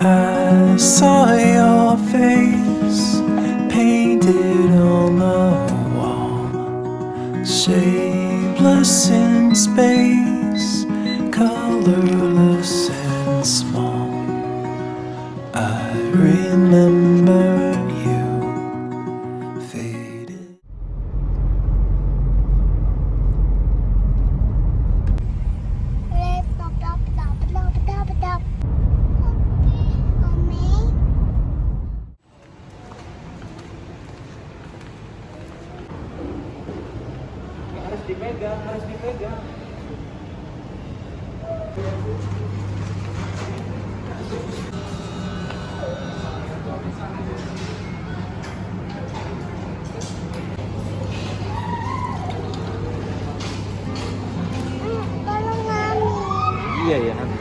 I saw your face painted on the wall, shapeless in space, colorless and small. I remember you faded. Harus dipegang. Tolong mami. Iya ya nanti.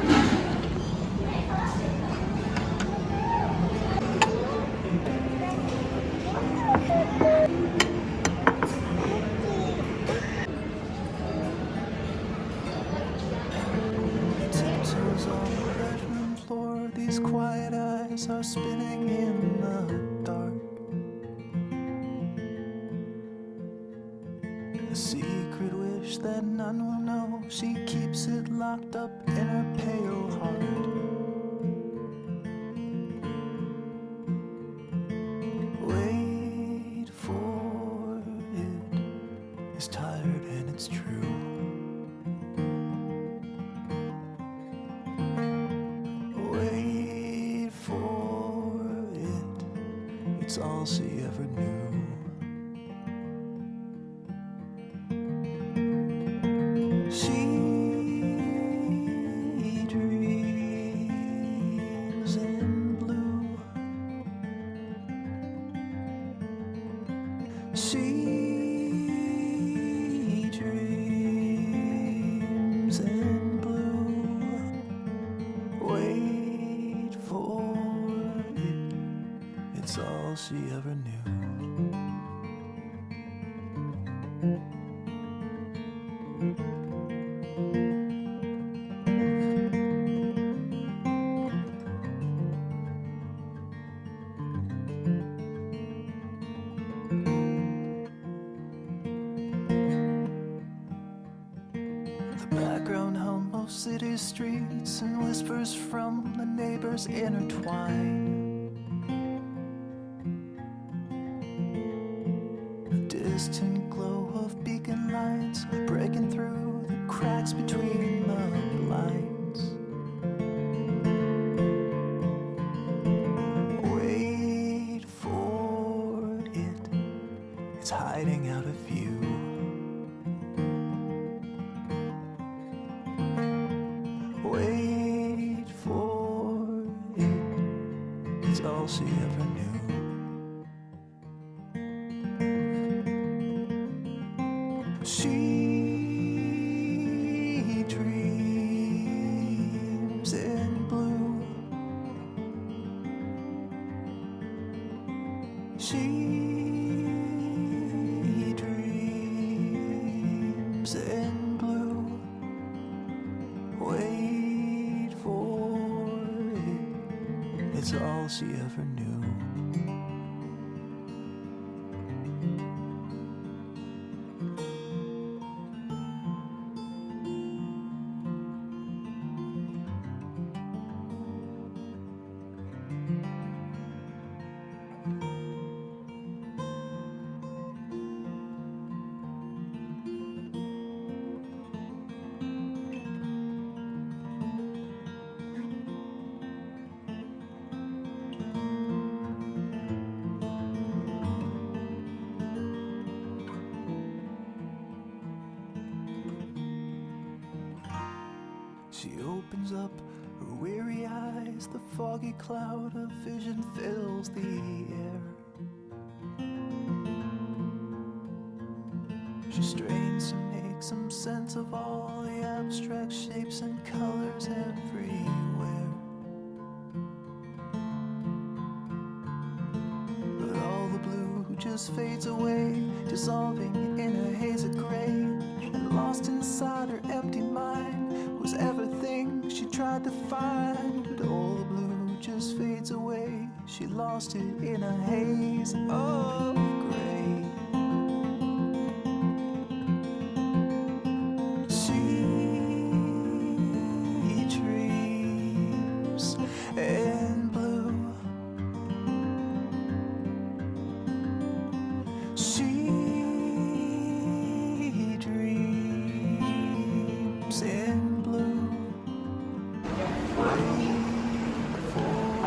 These quiet eyes are spinning in the dark. A secret wish that none will know. She keeps it locked up in her pale heart. Wait for it. It's tired and it's true. Wait for it. It's all she ever knew. She dreams in blue. She dreams in blue. Wait for it. It's all she ever knew. The background hum of city streets and whispers from the neighbors intertwine. The distant glow of beacon lights breaking through the cracks between the blinds. Wait for it. It's hiding out of view. Wait for it. It's all she ever knew. She dreams in blue. She dreams in blue. Wait for it. It's all she ever knew. She opens up her weary eyes, the foggy cloud of vision fills the air. She strains to make some sense of all the abstract shapes and colors everywhere. But all the blue just fades away, dissolving in a haze of gray. And lost inside her empty mind was everything she tried to find. But all the blue just just fades away. She lost it in a haze of gray. She dreams in blue. She dreams in blue.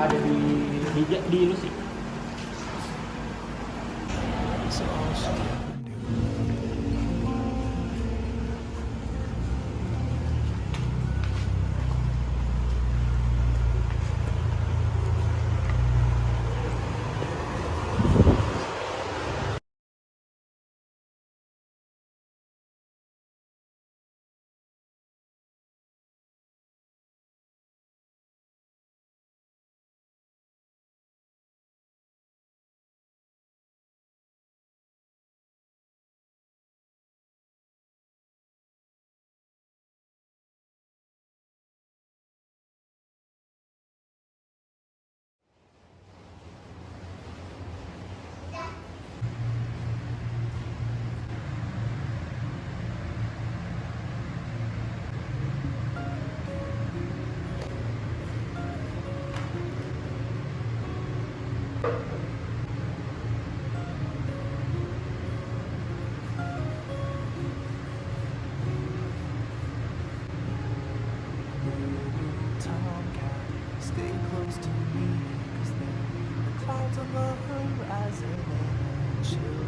Ada di listrik. It's all she ever knew. Tomcat, stay close to me, 'cause there are clouds on the horizon and chill.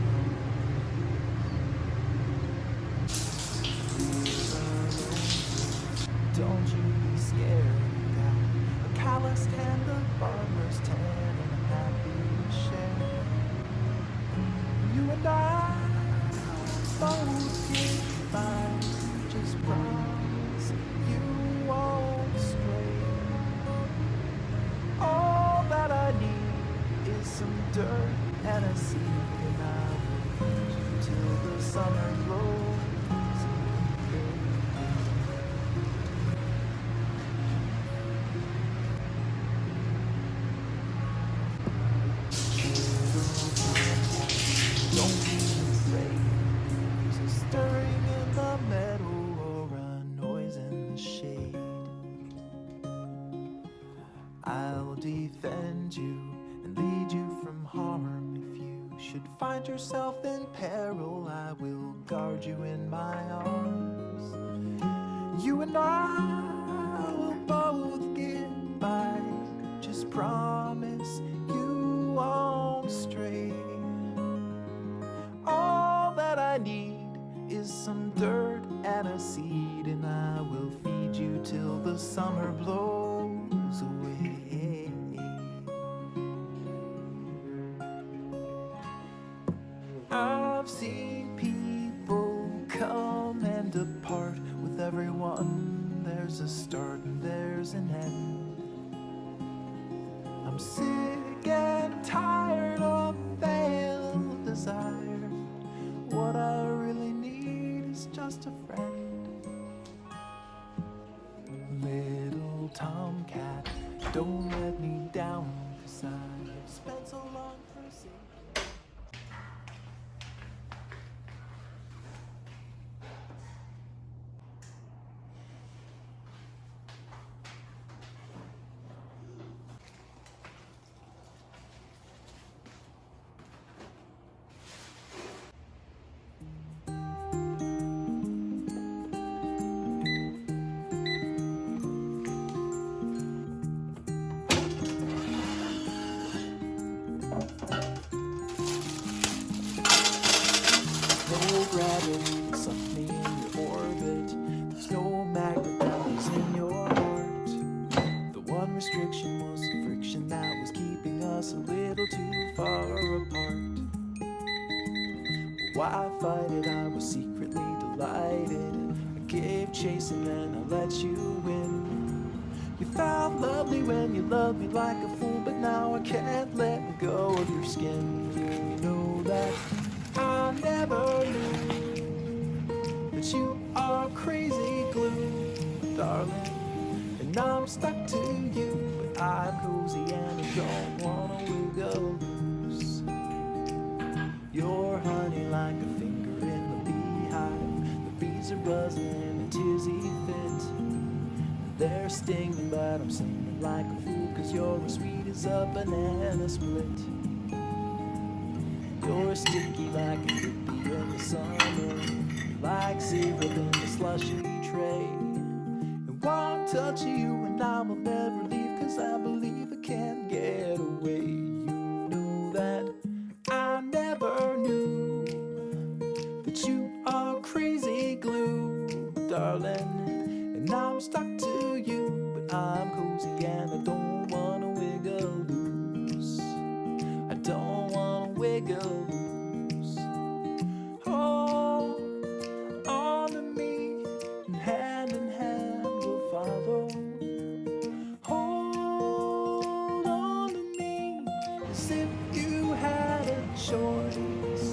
Don't you be scared of that. A calloused hand, the farmer's tan, and I'm happy to share. You and I both get by. Just promise you won't stray. All that I need is some dirt and a seed, and I will feed you till the summer blows. Don't be afraid. There's a stirring in the meadow or a noise in the shade. I'll defend you and lead you from harm. If you should find yourself in peril, I will guard you in my arms. You and I will both get by. Just promise you won't stray. All that I need is some dirt and a seed, and I will feed you till the summer blows away. I've seen people come and depart. With everyone there's a start and there's an end. I'm sick and tired of failed desire. What I really need is just a friend. Little tomcat, don't let me down, 'cause I've spent so long forsaken. No gravity can suck me in your orbit. There's no magnet that was in your heart. The one restriction was the friction that was keeping us a little too far apart. Why fight it? I was secretly delighted. I gave chase and then I let you win. You felt lovely when you loved me like a fool, but now I can't let go of your skin. You know that I never knew that you are crazy glue, darling, and I'm stuck to you, but I'm cozy and I don't wanna wiggle loose. You're honey like a finger in the beehive. The bees are buzzing in a tizzy fit. They're stinging, but I'm singing like a fool, 'cause you're as sweet as a banana split. You're sticky like a hippie in the summer, like syrup in the slushy tray. And one touch of you and I will never leave, 'cause I believe I can't get away. You know that I never knew that you are crazy glue, darling. And I'm stuck to you, but I'm cozy and I don't wanna wiggle loose. I don't wanna wiggle loose. Hold on to me, and hand we'll follow. Hold on to me, as if you had a choice.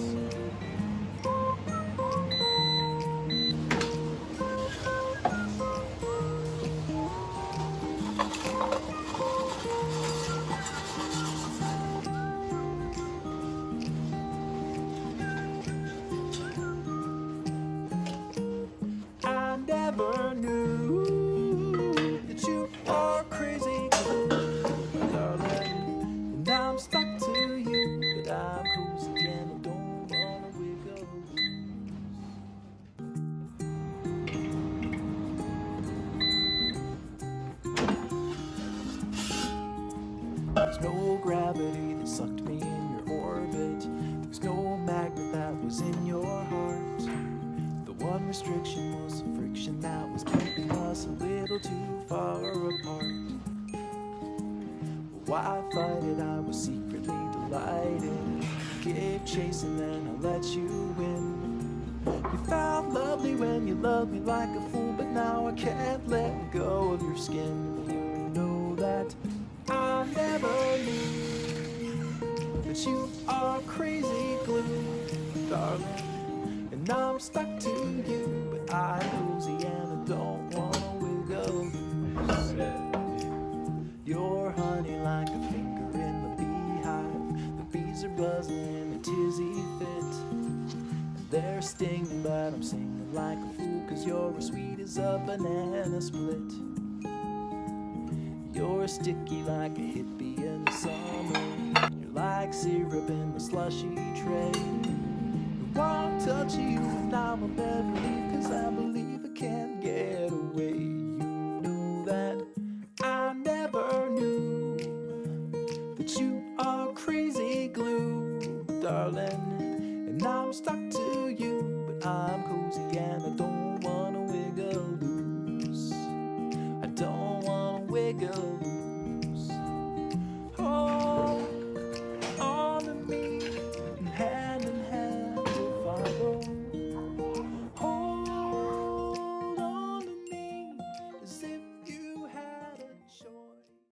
I never knew that you are crazy, darling. And I'm stuck to you, but I'm cozy and I don't wanna wiggle loose. There's no gravity that sucked me in your orbit. There's no magnet that was in your heart. The one restriction was the friction that was keeping us a little too far apart. Why fight it? I was secretly delighted. Gave chase and then I let you win. You felt lovely when you loved me like a fool, but now I can't let go of your skin. You know that I never knew that you are crazy glue, darling. And I'm stuck to you, but I'm cozy and I don't wanna wiggle loose. You're honey like a finger in the beehive. The bees are buzzing in a tizzy fit. And they're stinging, but I'm singing like a fool, 'cause you're as sweet as a banana split. You're sticky like a hippie in the summer. You're like syrup in the slushy tray. One touch of you and I will never leave, 'cause I believe I can't get away. You know that I never knew that you are crazy glue, darling. And I'm stuck to you,